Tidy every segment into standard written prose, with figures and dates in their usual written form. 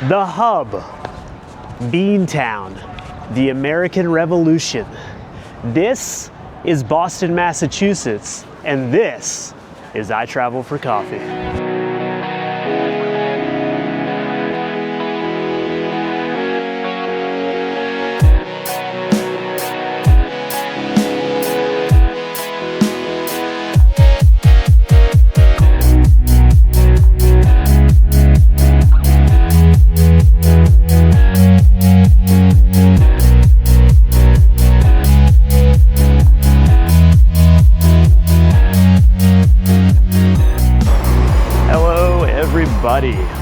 The hub, Beantown, the American Revolution. This is Boston, Massachusetts, and this is I Travel for Coffee.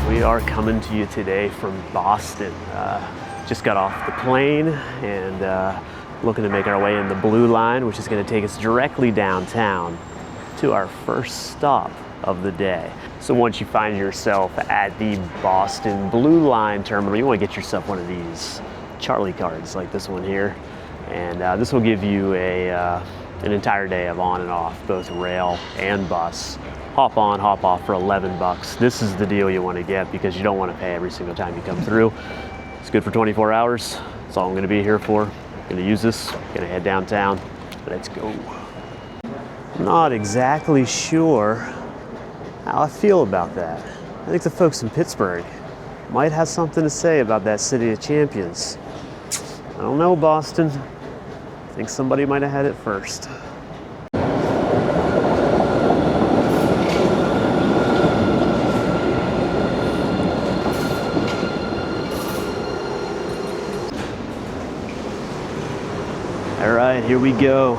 We are coming to you today from Boston. Just got off the plane and looking to make our way in the Blue Line, which is going to take us directly downtown to our first stop of the day. So once you find yourself at the Boston Blue Line terminal, you want to get yourself one of these Charlie cards like this one here. And this will give you an entire day of on and off, both rail and bus. Hop on, hop off for 11 bucks. This is the deal you want to get because you don't want to pay every single time you come through. It's good for 24 hours. That's all I'm going to be here for. I'm going to use this, going to head downtown. Let's go. Not exactly sure how I feel about that. I think the folks in Pittsburgh might have something to say about that city of champions. I don't know, Boston. I think somebody might have had it first. All right, here we go.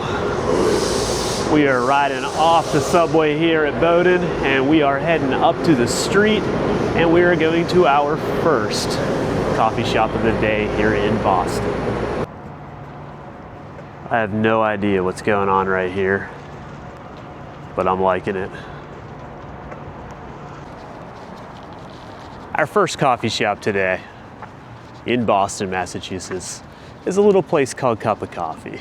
We are riding off the subway here at Bowdoin, and we are heading up to the street, and we are going to our first coffee shop of the day here in Boston. I have no idea what's going on right here, but I'm liking it. Our first coffee shop today in Boston, Massachusetts, is a little place called Cup of Coffee.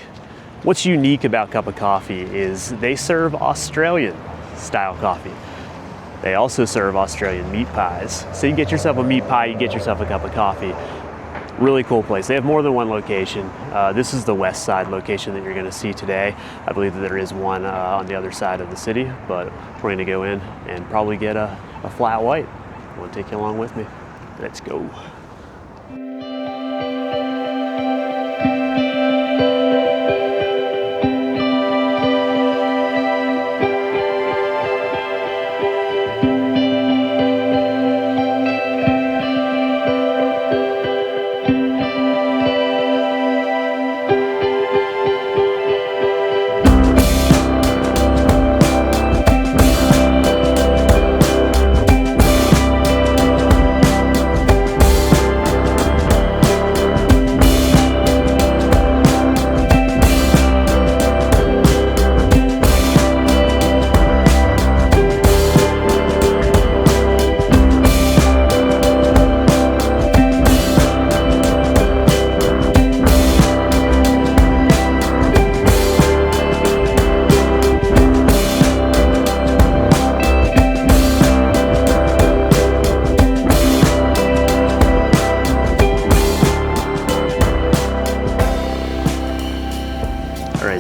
What's unique about Cup of Coffee is they serve Australian style coffee. They also serve Australian meat pies. So you get yourself a meat pie, you get yourself a cup of coffee. Really cool place. They have more than one location. This is the west side location that you're gonna see today. I believe that there is one on the other side of the city, but we're gonna go in and probably get a flat white. I wanna take you along with me. Let's go.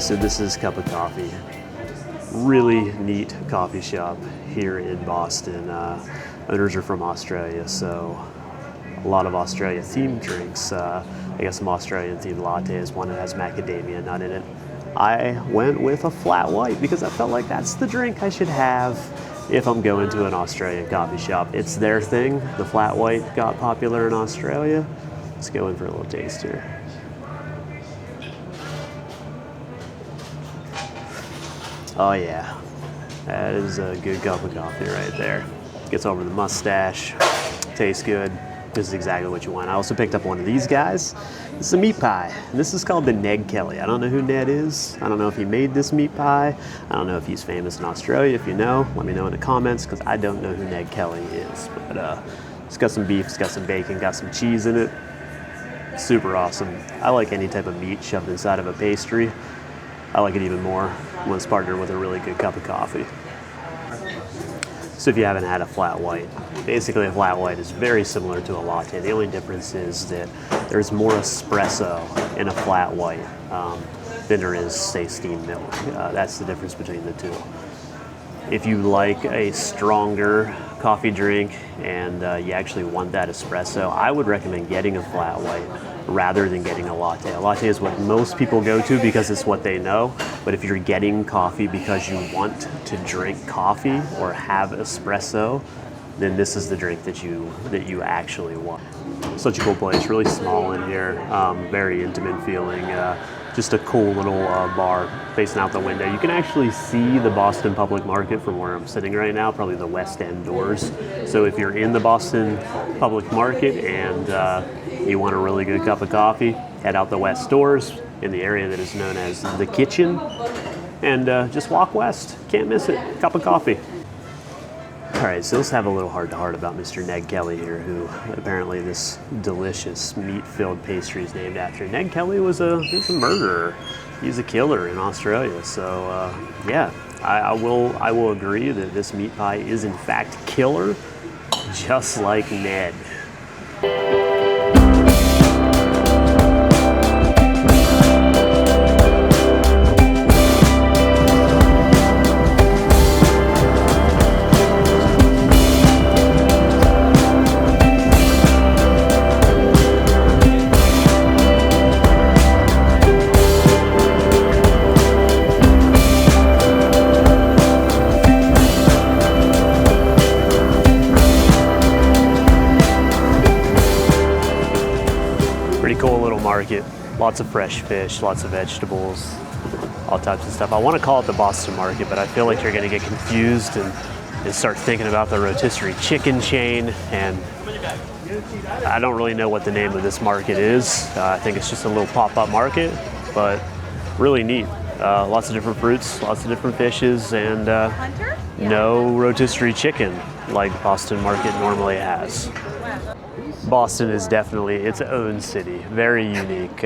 So this is Cup of Coffee. Really neat coffee shop here in Boston. Owners are from Australia, so a lot of Australia themed drinks. I got some Australian themed lattes, one that has macadamia nut in it. I went with a flat white because I felt like that's the drink I should have if I'm going to an Australian coffee shop. It's their thing. The flat white got popular in Australia. Let's go in for a little taste here. Oh yeah, that is a good cup of coffee right there. Gets over the mustache, tastes good. This is exactly what you want. I also picked up one of these guys. This is a meat pie. This is called the Ned Kelly. I don't know who Ned is. I don't know if he made this meat pie. I don't know if he's famous in Australia. If you know, let me know in the comments because I don't know who Ned Kelly is. But it's got some beef, it's got some bacon, got some cheese in it. Super awesome. I like any type of meat shoved inside of a pastry. I like it even more when it's partnered with a really good cup of coffee. So if you haven't had a flat white, basically a flat white is very similar to a latte. The only difference is that there's more espresso in a flat white than there is, say, steamed milk. That's the difference between the two. If you like a stronger coffee drink and you actually want that espresso, I would recommend getting a flat white rather than getting a latte. A latte is what most people go to because it's what they know. But if you're getting coffee because you want to drink coffee or have espresso, then this is the drink that you actually want. Such a cool place, really small in here, very intimate feeling. Just a cool little bar facing out the window. You can actually see the Boston Public Market from where I'm sitting right now, probably the West End doors. So if you're in the Boston Public Market and you want a really good cup of coffee, head out the West doors in the area that is known as the Kitchen, and just walk west. Can't miss it. Cup of coffee. All right, so let's have a little heart-to-heart about Mr. Ned Kelly here, who apparently this delicious meat-filled pastry is named after. Ned Kelly was a murderer. He's a killer in Australia. So yeah, I will agree that this meat pie is in fact killer, just like Ned. Cool little market, lots of fresh fish, lots of vegetables, all types of stuff. I want to call it the Boston Market, but I feel like you're going to get confused and start thinking about the rotisserie chicken chain, and I don't really know what the name of this market is. I think it's just a little pop-up market, but really neat. Lots of different fruits, lots of different fishes, and no rotisserie chicken like Boston Market normally has. Boston is definitely its own city, very unique,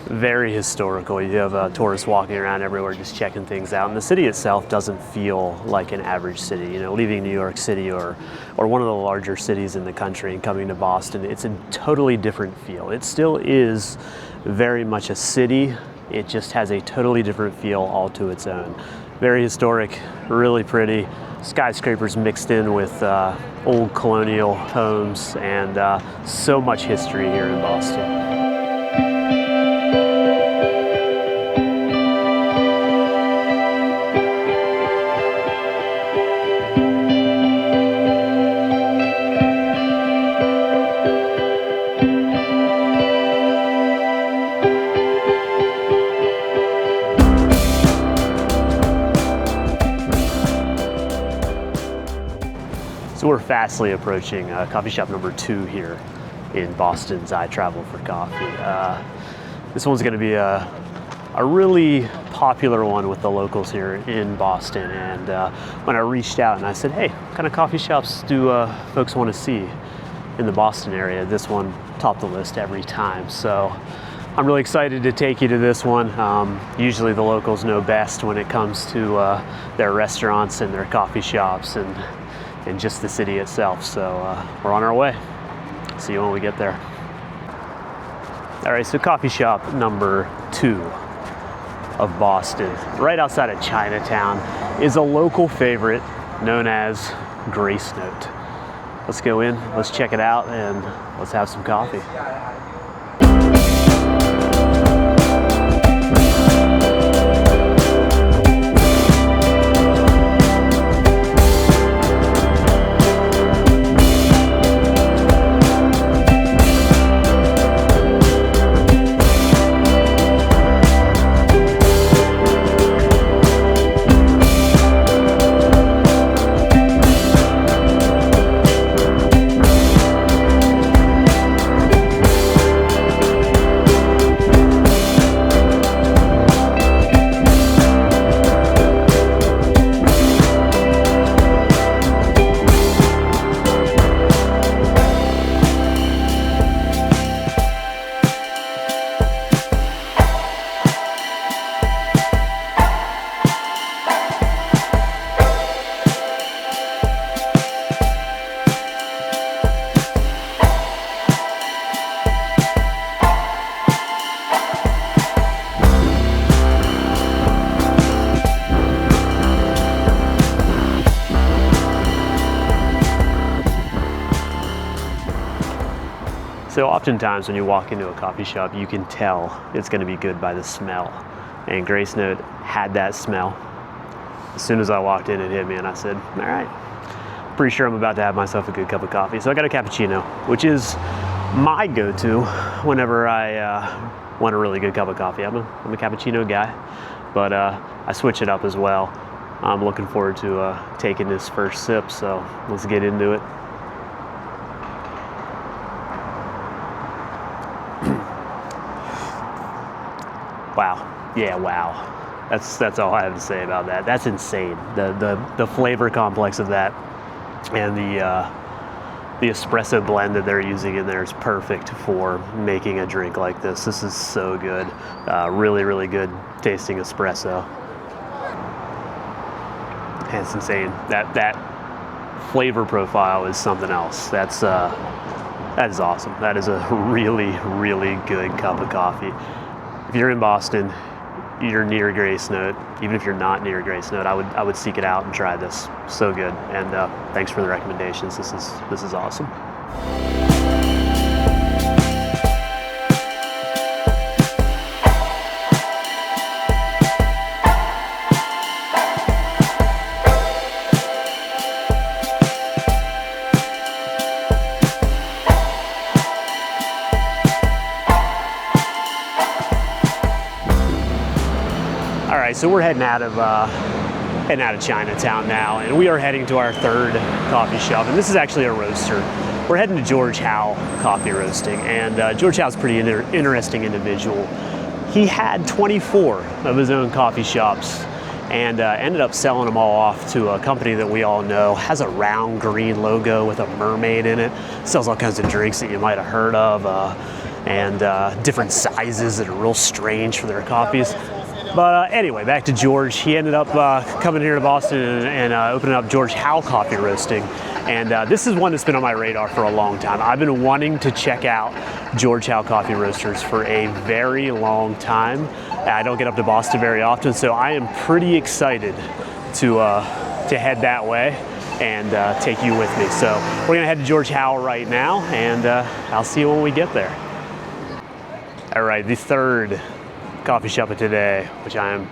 very historical. You have tourists walking around everywhere just checking things out, and the city itself doesn't feel like an average city. You know, leaving New York City or one of the larger cities in the country and coming to Boston, it's a totally different feel. It still is very much a city. It just has a totally different feel all to its own. Very historic, really pretty. Skyscrapers mixed in with old colonial homes, and so much history here in Boston. So we're fastly approaching coffee shop number 2 here in Boston's I Travel for Coffee. This one's going to be a really popular one with the locals here in Boston. And when I reached out and I said, hey, what kind of coffee shops do folks want to see in the Boston area? This one topped the list every time. So I'm really excited to take you to this one. Usually the locals know best when it comes to their restaurants and their coffee shops and just the city itself. So we're on our way. See you when we get there. All right, so coffee shop number 2 of Boston, right outside of Chinatown, is a local favorite known as Grace Note. Let's go in, let's check it out, and let's have some coffee. So oftentimes when you walk into a coffee shop, you can tell it's going to be good by the smell. And Grace Note had that smell. As soon as I walked in, it hit me and I said, all right, pretty sure I'm about to have myself a good cup of coffee. So I got a cappuccino, which is my go-to whenever I want a really good cup of coffee. I'm a cappuccino guy, but I switch it up as well. I'm looking forward to taking this first sip, so let's get into it. Wow. Yeah, wow. That's all I have to say about that. That's insane. The flavor complex of that and the espresso blend that they're using in there is perfect for making a drink like this. This is so good. Really, really good tasting espresso. And it's insane. That flavor profile is something else. That is awesome. That is a really, really good cup of coffee. If you're in Boston, you're near Grace Note. Even if you're not near Grace Note, I would seek it out and try this. So good. And thanks for the recommendations. This is awesome. All right, so we're heading out of Chinatown now, and we are heading to our third coffee shop, and this is actually a roaster. We're heading to George Howell Coffee Roasting, and George Howell's a pretty interesting individual. He had 24 of his own coffee shops, and ended up selling them all off to a company that we all know, has a round green logo with a mermaid in it, sells all kinds of drinks that you might have heard of, and different sizes that are real strange for their coffees. But anyway, back to George. He ended up coming here to Boston and opening up George Howell Coffee Roasting. And this is one that's been on my radar for a long time. I've been wanting to check out George Howell Coffee Roasters for a very long time. I don't get up to Boston very often, so I am pretty excited to head that way and take you with me. So we're gonna head to George Howell right now, and I'll see you when we get there. All right, the third coffee shop of today, which I am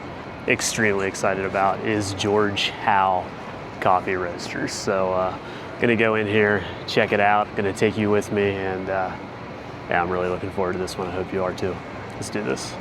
extremely excited about, is George Howell Coffee Roasters. So gonna go in here, check it out, gonna take you with me, and yeah, I'm really looking forward to this one. I hope you are too. Let's do this.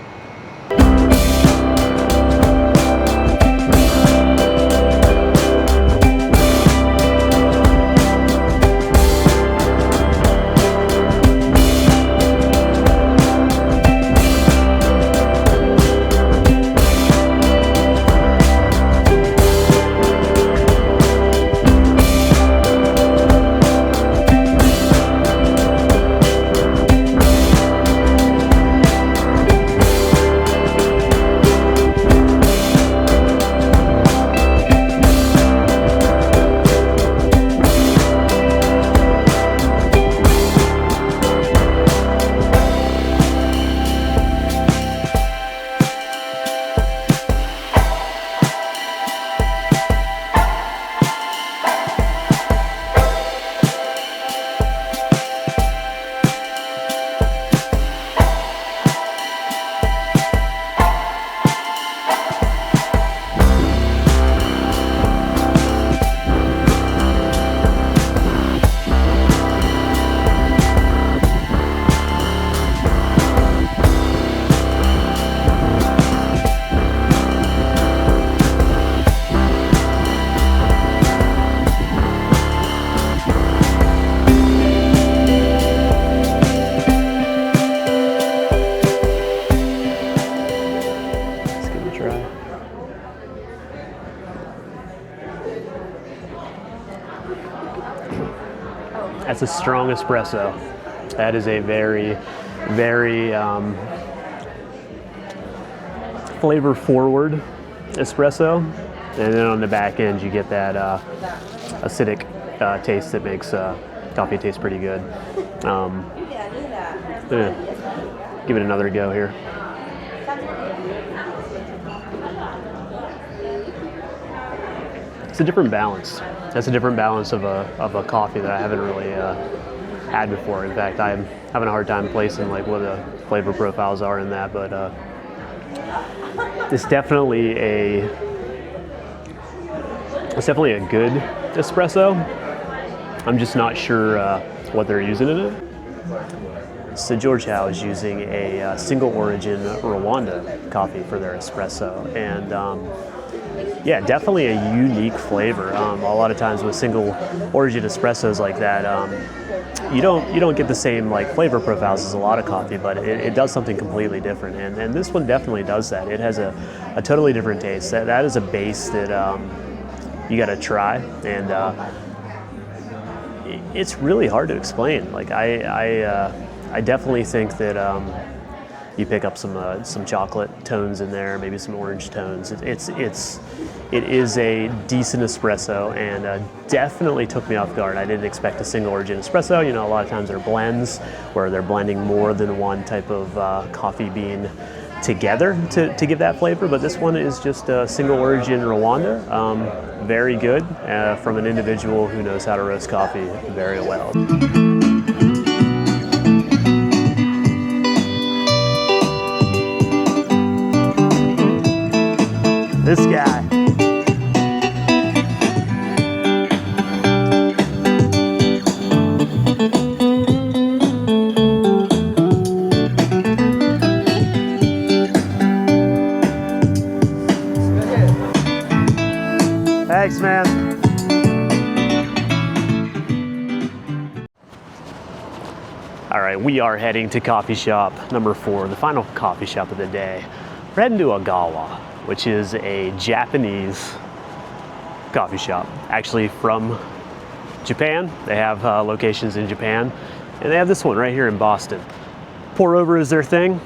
That's a strong espresso. That is a very, very flavor-forward espresso. And then on the back end, you get that acidic taste that makes coffee taste pretty good. Give it another go here. It's a different balance. That's a different balance of a coffee that I haven't had before. In fact, I'm having a hard time placing like what the flavor profiles are in that, but it's definitely a good espresso. I'm just not sure what they're using in it. So George Howe is using a single origin Rwanda coffee for their espresso, and yeah, definitely a unique flavor. A lot of times with single origin espressos like that, you don't get the same like flavor profiles as a lot of coffee, but it does something completely different, and this one definitely does that. It has a totally different taste. That is a base that you got to try, and it's really hard to explain. Like I definitely think that you pick up some chocolate tones in there, maybe some orange tones. It is a decent espresso, and definitely took me off guard. I didn't expect a single origin espresso. You know, a lot of times they're blends where they're blending more than one type of coffee bean together to give that flavor, but this one is just a single origin Rwanda. Very good from an individual who knows how to roast coffee very well. This guy. Thanks, man. All right, we are heading to coffee shop number 4, the final coffee shop of the day. We're heading to Ogawa, which is a Japanese coffee shop, actually from Japan. They have locations in Japan, and they have this one right here in Boston. Pour over is their thing.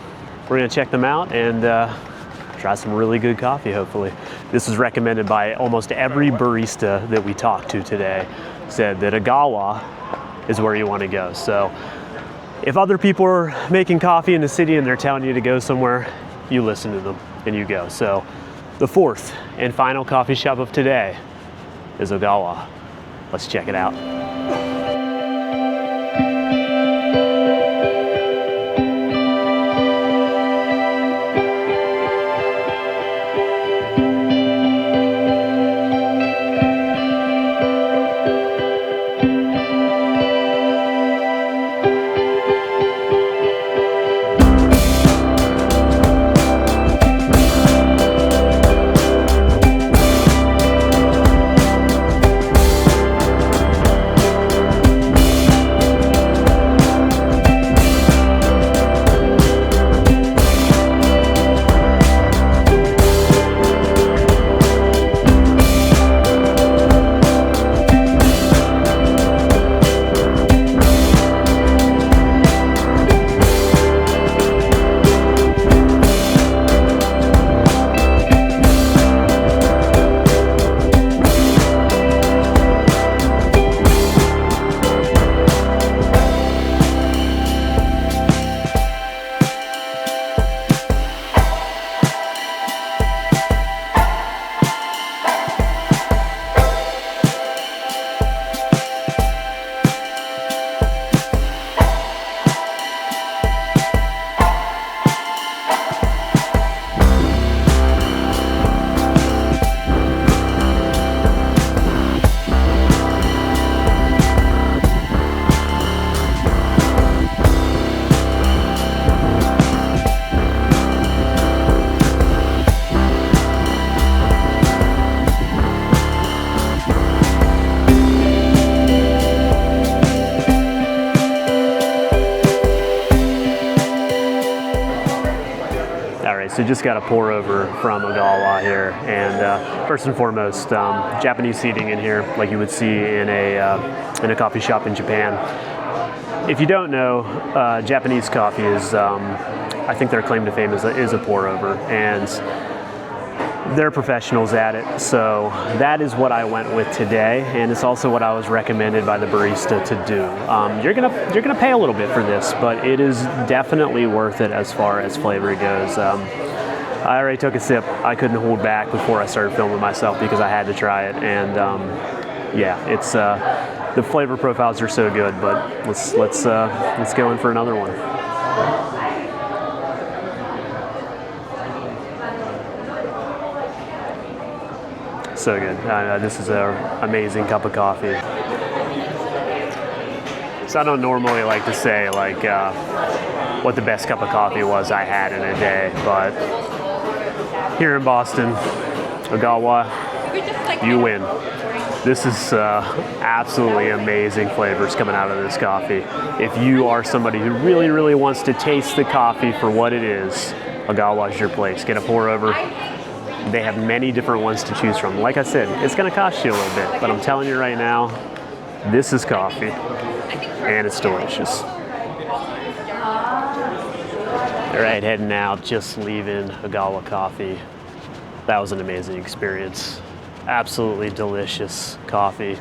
We're gonna check them out and try some really good coffee, hopefully. This is recommended by almost every barista that we talked to today. Said that Ogawa is where you wanna go. So if other people are making coffee in the city and they're telling you to go somewhere, you listen to them and you go. So the 4th and final coffee shop of today is Ogawa. Let's check it out. So just got a pour over from Ogawa here, and first and foremost, Japanese seating in here, like you would see in a coffee shop in Japan. If you don't know, Japanese coffee is, I think their claim to fame is a pour over, and they're professionals at it. So that is what I went with today, and it's also what I was recommended by the barista to do. You're gonna pay a little bit for this, but it is definitely worth it as far as flavor goes. I already took a sip. I couldn't hold back before I started filming myself because I had to try it, and yeah, The flavor profiles are so good, but let's go in for another one. So good. This is an amazing cup of coffee. So I don't normally like to say like what the best cup of coffee was I had in a day, but here in Boston, Ogawa, you win. This is absolutely amazing flavors coming out of this coffee. If you are somebody who really, really wants to taste the coffee for what it is, Ogawa is your place. Get a pour over. They have many different ones to choose from. Like I said, it's gonna cost you a little bit, but I'm telling you right now, this is coffee, and it's delicious. All right, heading out, just leaving Ogawa Coffee. That was an amazing experience. Absolutely delicious coffee.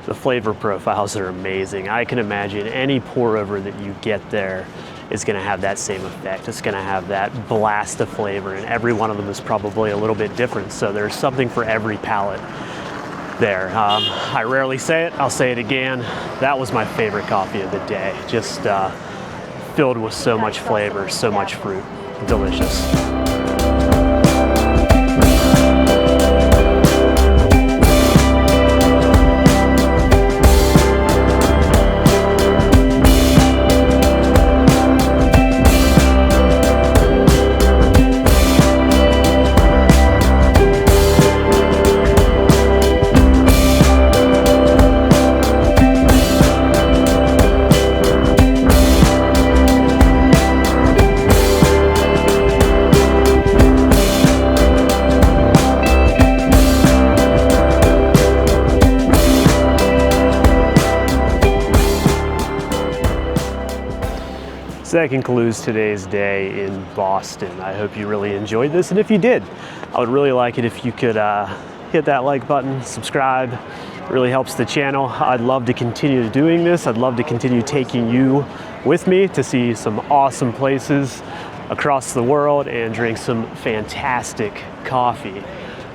The flavor profiles are amazing. I can imagine any pour over that you get there is gonna have that same effect. It's gonna have that blast of flavor, and every one of them is probably a little bit different. So there's something for every palate there. I rarely say it, I'll say it again. That was my favorite coffee of the day. Just filled with so much flavor, so much fruit. Delicious. So that concludes today's day in Boston. I hope you really enjoyed this, and if you did, I would really like it if you could hit that like button, subscribe. It really helps the channel. I'd love to continue doing this. I'd love to continue taking you with me to see some awesome places across the world and drink some fantastic coffee.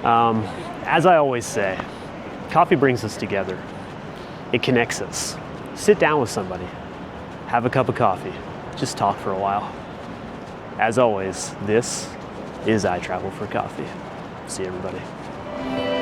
As I always say, coffee brings us together. It connects us. Sit down with somebody, have a cup of coffee. Just talk for a while. As always, this is I Travel for Coffee. See you, everybody.